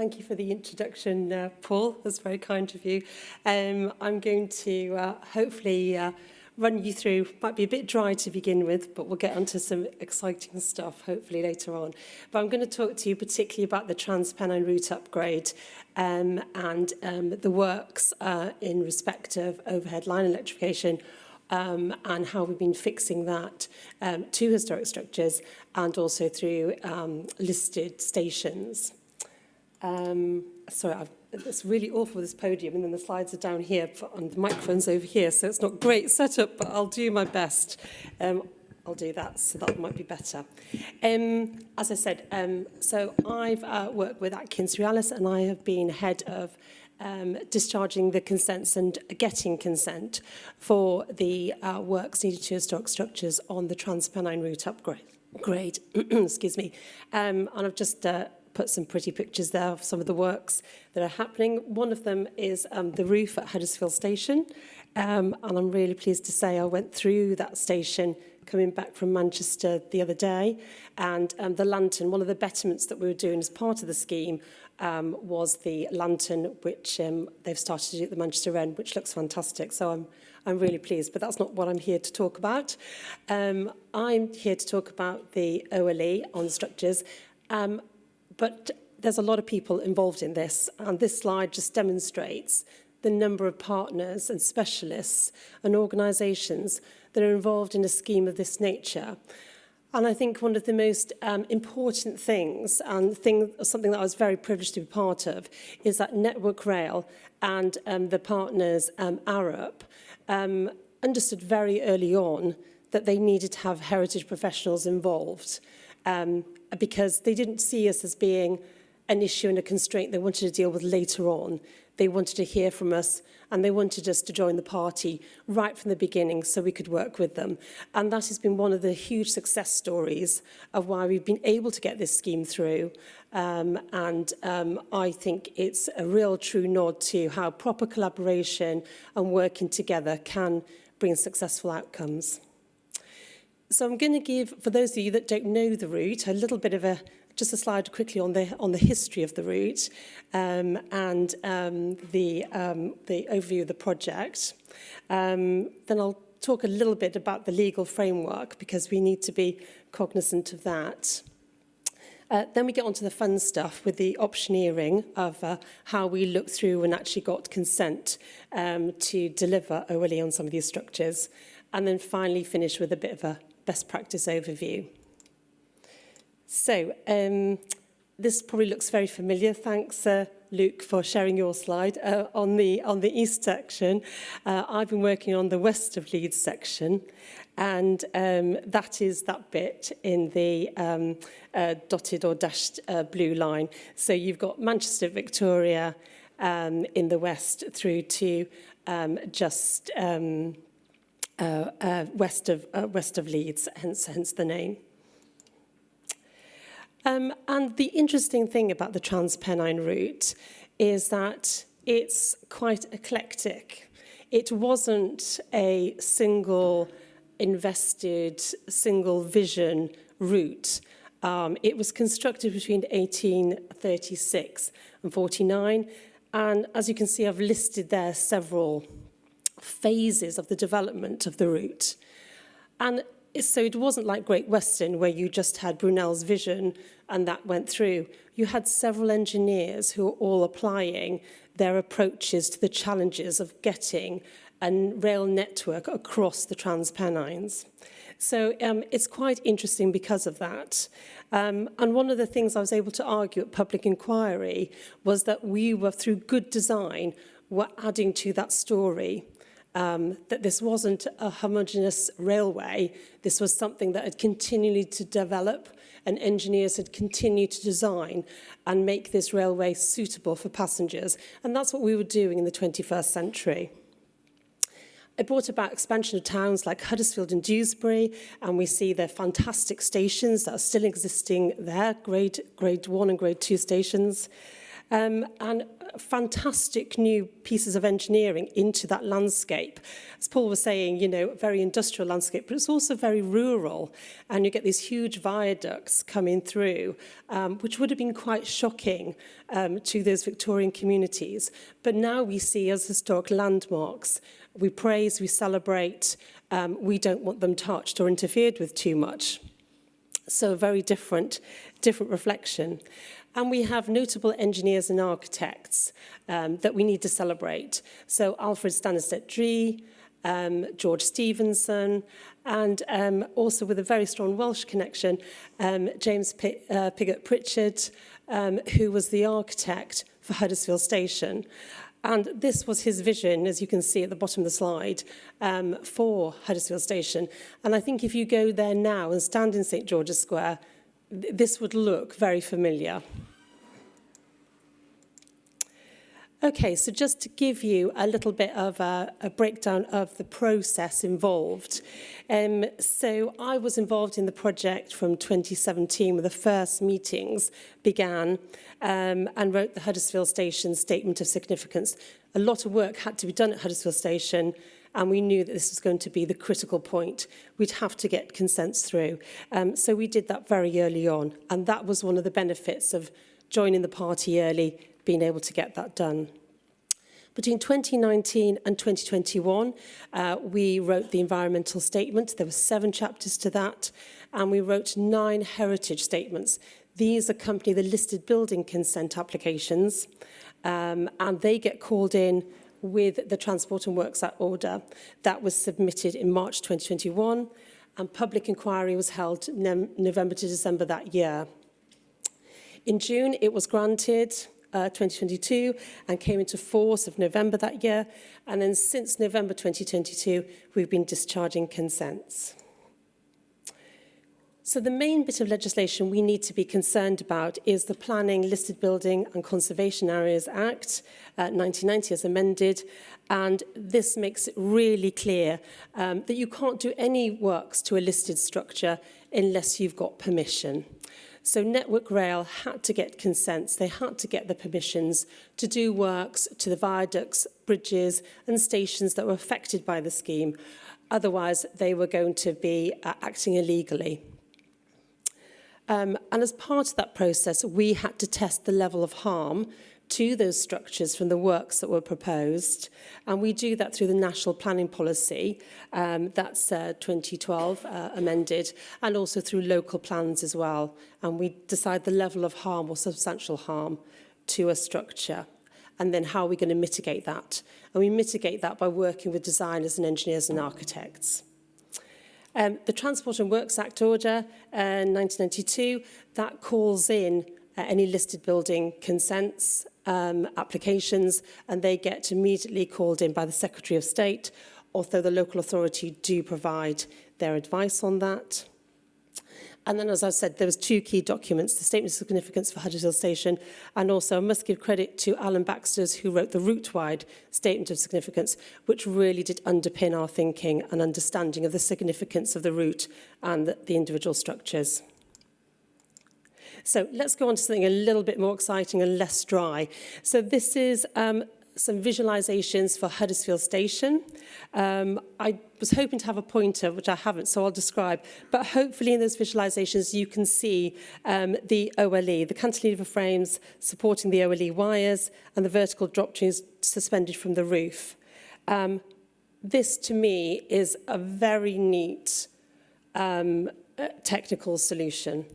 thank you for the introduction, Paul. That's very kind of you. I'm going to hopefully run you through, might be a bit dry to begin with, but we'll get onto some exciting stuff hopefully later on. But I'm going to talk to you particularly about the Transpennine Route upgrade and the works in respect of overhead line electrification and how we've been fixing that to historic structures and also through listed stations. Sorry, it's really awful, this podium, and then the slides are down here and the microphone's over here, so it's not great setup, but I'll do my best. I'll do that, so that might be better. As I said, so I've worked with Atkins Realis, and I have been head of discharging the consents and getting consent for the works needed to historic structures on the Transpennine Route upgrade. Excuse me. And I've just put some pretty pictures there of some of the works that are happening. One of them is the roof at Huddersfield Station. And I'm really pleased to say I went through that station coming back from Manchester the other day. And the lantern, one of the betterments that we were doing as part of the scheme was the lantern, which they've started to do at the Manchester end, which looks fantastic. So I'm really pleased, but that's not what I'm here to talk about. I'm here to talk about the OLE on structures. But there's a lot of people involved in this, and this slide just demonstrates the number of partners and specialists and organisations that are involved in a scheme of this nature. And I think one of the most important things, and something that I was very privileged to be part of, is that Network Rail and the partners, Arup, understood very early on that they needed to have heritage professionals involved. Because they didn't see us as being an issue and a constraint they wanted to deal with later on. They wanted to hear from us, and they wanted us to join the party right from the beginning so we could work with them. And that has been one of the huge success stories of why we've been able to get this scheme through. I think it's a real true nod to how proper collaboration and working together can bring successful outcomes. So I'm going to give, for those of you that don't know the route, a little bit of just a slide quickly on the history of the route and the overview of the project. Then I'll talk a little bit about the legal framework because we need to be cognizant of that. Then we get on to the fun stuff with the optioneering of how we looked through and actually got consent to deliver OLE on some of these structures. And then finally finish with a bit of a best practice overview. So this probably looks very familiar. Thanks, Luke, for sharing your slide on the east section. I've been working on the west of Leeds section, and that is that bit in the dotted or dashed blue line. So you've got Manchester, Victoria in the west through to just west of Leeds, hence the name. And the interesting thing about the Transpennine Route is that it's quite eclectic. It wasn't a single invested, single vision route. It was constructed between 1836 and 49. And as you can see, I've listed there several phases of the development of the route. And so it wasn't like Great Western, where you just had Brunel's vision and that went through. You had several engineers who were all applying their approaches to the challenges of getting a rail network across the Transpennines. So it's quite interesting because of that. And one of the things I was able to argue at public inquiry was that we were, through good design, were adding to that story. That this wasn't a homogeneous railway. This was something that had continued to develop, and engineers had continued to design and make this railway suitable for passengers. And that's what we were doing in the 21st century. It brought about expansion of towns like Huddersfield and Deesbury, and we see the fantastic stations that are still existing there, grade 1 and grade 2 stations. and fantastic new pieces of engineering into that landscape. As Paul was saying, you know, very industrial landscape, but it's also very rural, and you get these huge viaducts coming through, which would have been quite shocking to those Victorian communities. But now we see as historic landmarks. We praise, we celebrate, we don't want them touched or interfered with too much. So a very different reflection. And we have notable engineers and architects that we need to celebrate. So Alfred Stannestedt-Dree, George Stevenson, and also with a very strong Welsh connection, James Pigott-Pritchard, who was the architect for Huddersfield Station. And this was his vision, as you can see at the bottom of the slide, for Huddersfield Station. And I think if you go there now and stand in St George's Square, this would look very familiar. Okay, so just to give you a little bit of a breakdown of the process involved. So I was involved in the project from 2017 when the first meetings began and wrote the Huddersfield Station Statement of Significance. A lot of work had to be done at Huddersfield Station, and we knew that this was going to be the critical point. We'd have to get consents through. So we did that very early on, and that was one of the benefits of joining the party early, being able to get that done. Between 2019 and 2021, we wrote the environmental statement. There were 7 chapters to that, and we wrote 9 heritage statements. These accompany the listed building consent applications, and they get called in with the Transport and Works Act order. That was submitted in March 2021, and public inquiry was held November to December that year. In June, it was granted, 2022, and came into force of November that year. And then since November 2022, we've been discharging consents. So the main bit of legislation we need to be concerned about is the Planning, Listed Building and Conservation Areas Act, 1990 as amended. And this makes it really clear that you can't do any works to a listed structure unless you've got permission. So Network Rail had to get consents, they had to get the permissions to do works to the viaducts, bridges and stations that were affected by the scheme. Otherwise, they were going to be acting illegally. And as part of that process, we had to test the level of harm to those structures from the works that were proposed. And we do that through the National Planning Policy, that's 2012 amended, and also through local plans as well. And we decide the level of harm or substantial harm to a structure, and then how are we going to mitigate that. And we mitigate that by working with designers and engineers and architects. The Transport and Works Act order, 1992, that calls in any listed building consents, applications, and they get immediately called in by the Secretary of State, although the local authority do provide their advice on that. And then, as I said, there was 2 key documents, the Statement of Significance for Huddersfield Station, and also I must give credit to Alan Baxter's, who wrote the route-wide Statement of Significance, which really did underpin our thinking and understanding of the significance of the route and the individual structures. So let's go on to something a little bit more exciting and less dry. So this is some visualizations for Huddersfield Station. I was hoping to have a pointer, which I haven't, so I'll describe. But hopefully in those visualizations, you can see the OLE, the cantilever frames supporting the OLE wires and the vertical drop trees suspended from the roof. This, to me, is a very neat technical solution.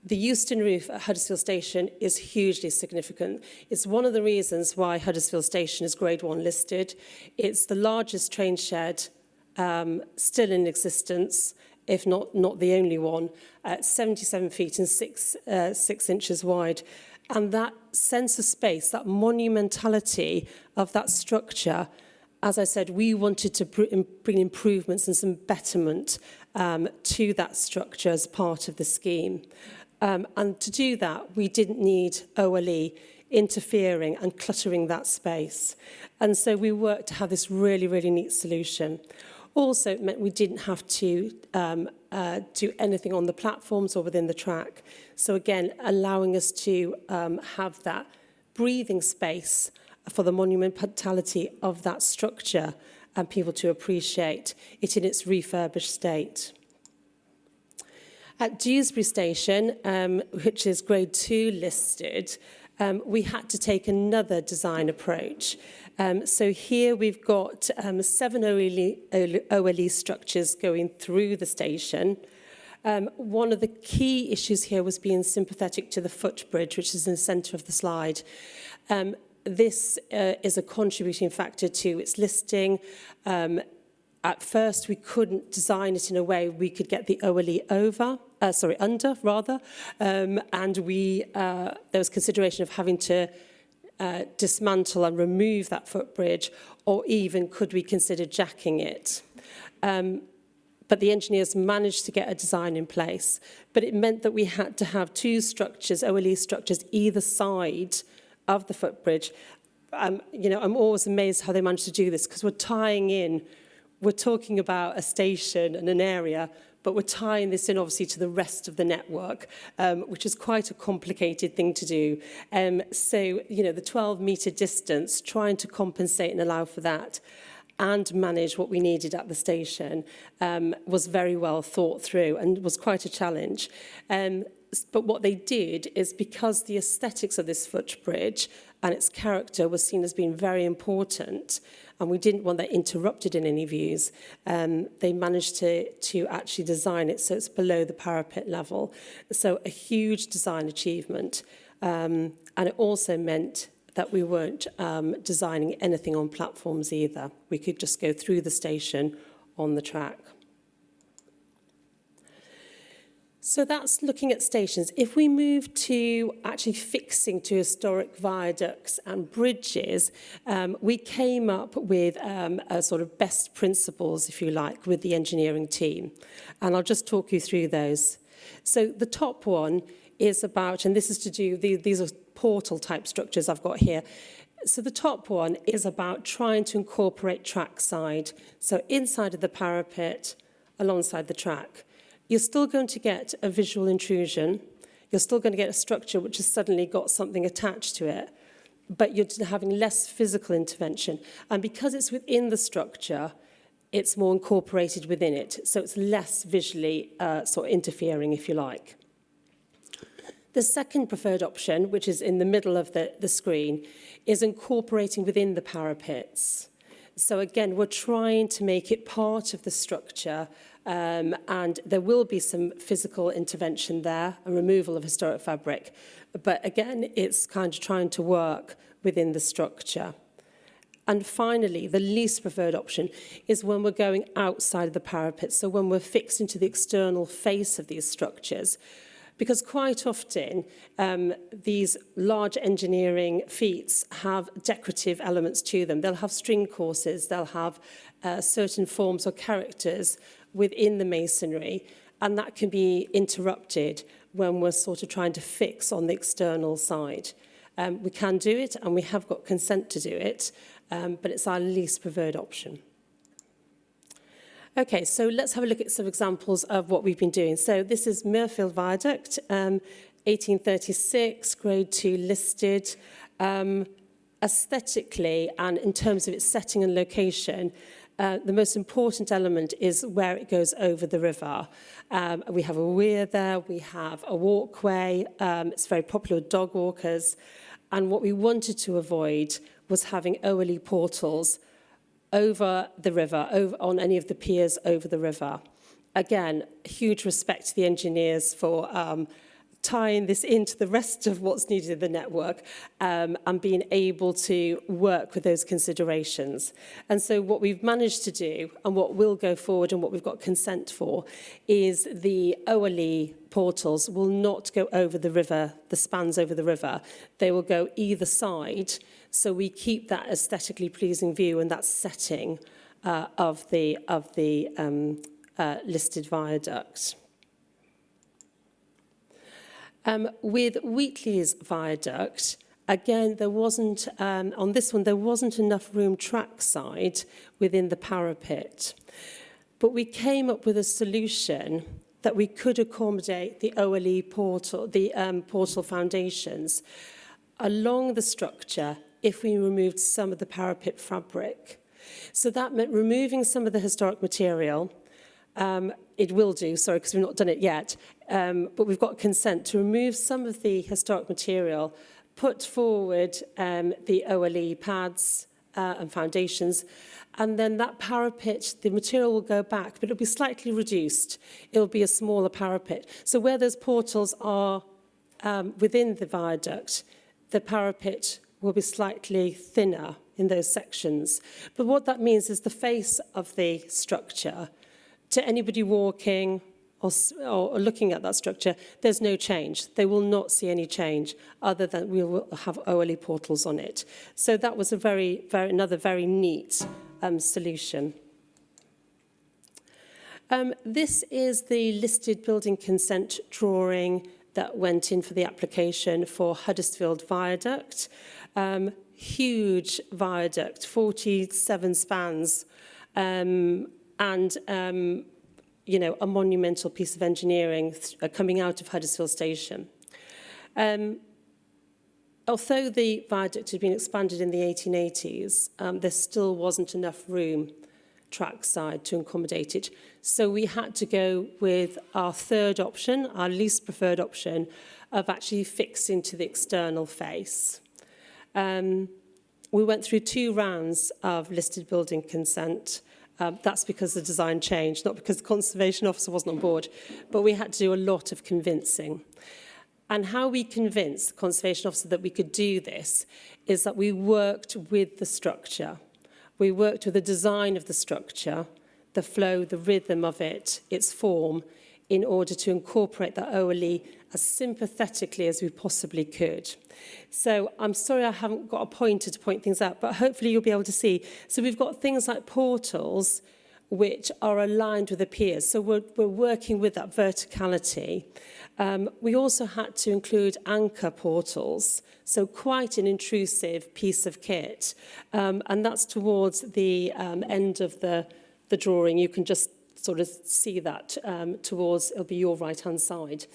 The Euston roof at Huddersfield Station is hugely significant. It's one of the reasons why Huddersfield Station is Grade 1 listed. It's the largest train shed still in existence, if not the only one, at 77 feet and 6 inches wide. And that sense of space, that monumentality of that structure, as I said, we wanted to bring improvements and some betterment to that structure as part of the scheme. And to do that, we didn't need OLE interfering and cluttering that space. And so we worked to have this really, really neat solution. Also, it meant we didn't have to do anything on the platforms or within the track. So again, allowing us to have that breathing space for the monumentality of that structure and people to appreciate it in its refurbished state. At Deesbury Station, which is Grade 2 listed, we had to take another design approach. So here we've got 7 OLE structures going through the station. One of the key issues here was being sympathetic to the footbridge, which is in the centre of the slide. This is a contributing factor to its listing. At first, we couldn't design it in a way we could get the OLE under, and there was consideration of having to dismantle and remove that footbridge, or even could we consider jacking it. But the engineers managed to get a design in place, but it meant that we had to have 2 structures, OLE structures, either side of the footbridge. You know, I'm always amazed how they managed to do this, because we're talking about a station and an area, but we're tying this in obviously to the rest of the network, which is quite a complicated thing to do. So, you know, the 12-metre distance, trying to compensate and allow for that and manage what we needed at the station was very well thought through and was quite a challenge. But what they did is, because the aesthetics of this footbridge and its character was seen as being very important, and we didn't want that interrupted in any views, they managed to actually design it so it's below the parapet level. So a huge design achievement. And it also meant that we weren't designing anything on platforms either. We could just go through the station on the track. So that's looking at stations. If we move to actually fixing to historic viaducts and bridges, we came up with a sort of best principles, if you like, with the engineering team. And I'll just talk you through those. So the top one is about, and this is to do, these are portal type structures I've got here. So the top one is about trying to incorporate trackside. So inside of the parapet, alongside the track. You're still going to get a visual intrusion. You're still going to get a structure which has suddenly got something attached to it, but you're having less physical intervention. And because it's within the structure, it's more incorporated within it. So it's less visually sort of interfering, if you like. The second preferred option, which is in the middle of the screen, is incorporating within the parapets. So again, we're trying to make it part of the structure, and there will be some physical intervention there, a removal of historic fabric. But again, it's kind of trying to work within the structure. And finally, the least preferred option is when we're going outside of the parapet, so when we're fixed into the external face of these structures. Because quite often, these large engineering feats have decorative elements to them. They'll have string courses, they'll have certain forms or characters within the masonry, and that can be interrupted when we're sort of trying to fix on the external side. We can do it, and we have got consent to do it, but it's our least preferred option. Okay, so let's have a look at some examples of what we've been doing. So this is Mirfield Vioaduct, 1836, Grade 2 listed. Aesthetically and in terms of its setting and location, the most important element is where it goes over the river. We have a weir there, we have a walkway, it's very popular with dog walkers. And what we wanted to avoid was having OLE portals over the river, on any of the piers over the river. Again, huge respect to the engineers for tying this into the rest of what's needed in the network, and being able to work with those considerations. And so what we've managed to do, and what will go forward and what we've got consent for, is the OLE portals will not go over the river, the spans over the river. They will go either side, so we keep that aesthetically pleasing view and that setting of the listed viaduct. With Wheatleys Vioaduct, again, there wasn't, on this one, there wasn't enough room trackside within the parapet. But we came up with a solution that we could accommodate the OLE portal, the portal foundations. along the structure if we removed some of the parapet fabric. So that meant removing some of the historic material. It will do, sorry, because we've not done it yet, but we've got consent to remove some of the historic material, put forward the OLE pads and foundations, and then that parapet, the material will go back, but it'll be slightly reduced. It'll be a smaller parapet. So where those portals are within the viaduct, the parapet will be slightly thinner in those sections. But what that means is the face of the structure, to anybody walking or looking at that structure, there's no change. They will not see any change other than we will have OLE portals on it. So that was another very neat solution. This is the listed building consent drawing that went in for the application for Huddersfield Viaduct. Huge viaduct, 47 spans, you know, a monumental piece of engineering coming out of Huddersfield Station. Although the viaduct had been expanded in the 1880s, there still wasn't enough room trackside to accommodate it. So we had to go with our third option, our least preferred option, of actually fixing to the external face. We went through 2 rounds of listed building consent. That's because the design changed, not because the conservation officer wasn't on board, but we had to do a lot of convincing. And how we convinced the conservation officer that we could do this is that we worked with the structure. We worked with the design of the structure, the flow, the rhythm of it, its form, in order to incorporate that OLE as sympathetically as we possibly could. So I'm sorry I haven't got a pointer to point things out, but hopefully you'll be able to see. So we've got things like portals which are aligned with the piers. So we're working with that verticality. We also had to include anchor portals, so quite an intrusive piece of kit. And that's towards the end of the drawing. You can just sort of see that towards, it'll be your right-hand side.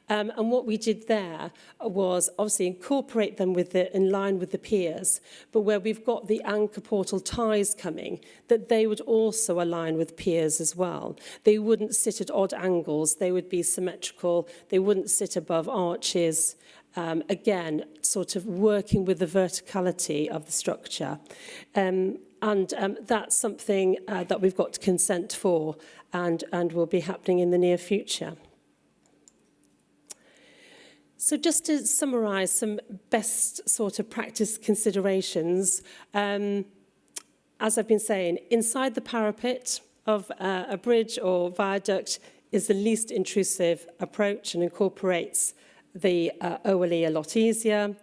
And what we did there was obviously incorporate them in line with the piers, but where we've got the anchor portal ties coming, that they would also align with piers as well. They wouldn't sit at odd angles, they would be symmetrical, they wouldn't sit above arches. Again, sort of working with the verticality of the structure. And that's something that we've got consent for and will be happening in the near future. So just to summarise some best sort of practice considerations, as I've been saying, inside the parapet of a bridge or viaduct is the least intrusive approach and incorporates the OLE a lot easier.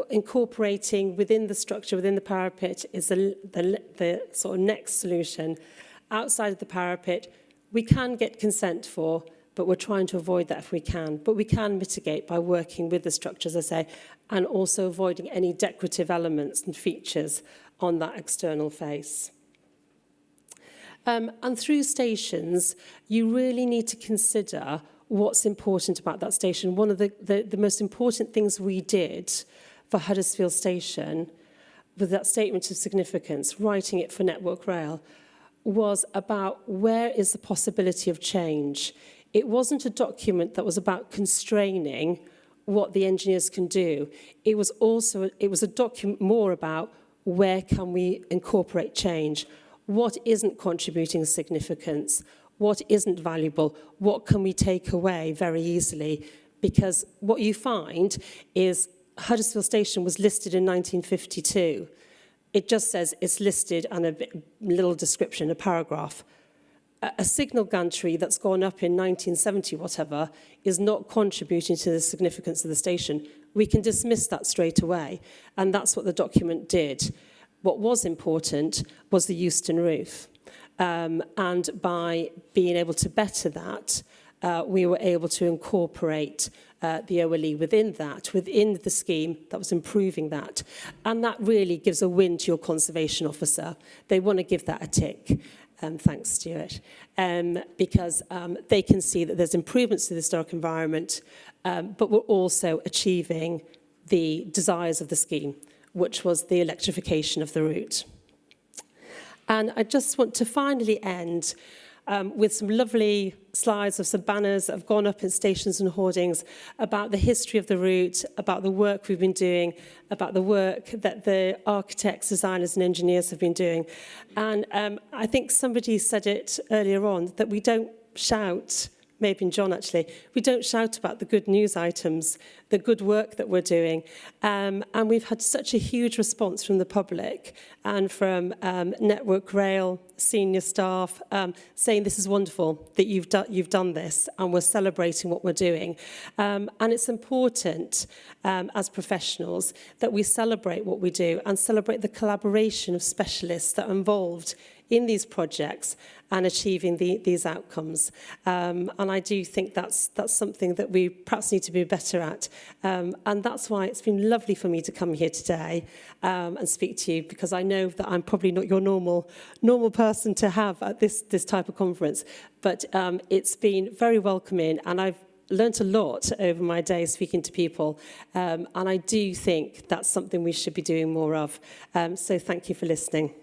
Incorporating within the structure, within the parapet, is the sort of next solution. Outside of the parapet, we can get consent for, but we're trying to avoid that if we can. But we can mitigate by working with the structure, as I say, and also avoiding any decorative elements and features on that external face. And through stations, you really need to consider what's important about that station. One of the most important things we did for Huddersfield Station, with that statement of significance, writing it for Network Rail, was about where is the possibility of change. It wasn't a document that was about constraining what the engineers can do. It was a document more about where can we incorporate change, what isn't contributing significance, what isn't valuable, what can we take away very easily. Because what you find is Huddersfield Station was listed in 1952. It just says it's listed and a little description, a paragraph. A signal gantry that's gone up in 1970, whatever, is not contributing to the significance of the station. We can dismiss that straight away, and that's what the document did. What was important was the Euston roof. And by being able to better that, we were able to incorporate the OLE within the scheme that was improving that. And that really gives a win to your conservation officer. They want to give that a tick. thanks, Stuart, because they can see that there's improvements to the historic environment, but we're also achieving the desires of the scheme, which was the electrification of the route. And I just want to finally end with some lovely slides of some banners that have gone up in stations and hoardings about the history of the route, about the work we've been doing, about the work that the architects, designers and engineers have been doing. And I think somebody said it earlier on, that we don't shout, maybe John actually, we don't shout about the good news items, the good work that we're doing. And we've had such a huge response from the public and from Network Rail, senior staff, saying this is wonderful that you've done this, and we're celebrating what we're doing. And it's important as professionals that we celebrate what we do and celebrate the collaboration of specialists that are involved in these projects and achieving these outcomes. And I do think that's something that we perhaps need to be better at. And that's why it's been lovely for me to come here today and speak to you, because I know that I'm probably not your normal person to have at this type of conference. But it's been very welcoming, and I've learnt a lot over my day speaking to people. And I do think that's something we should be doing more of. So thank you for listening.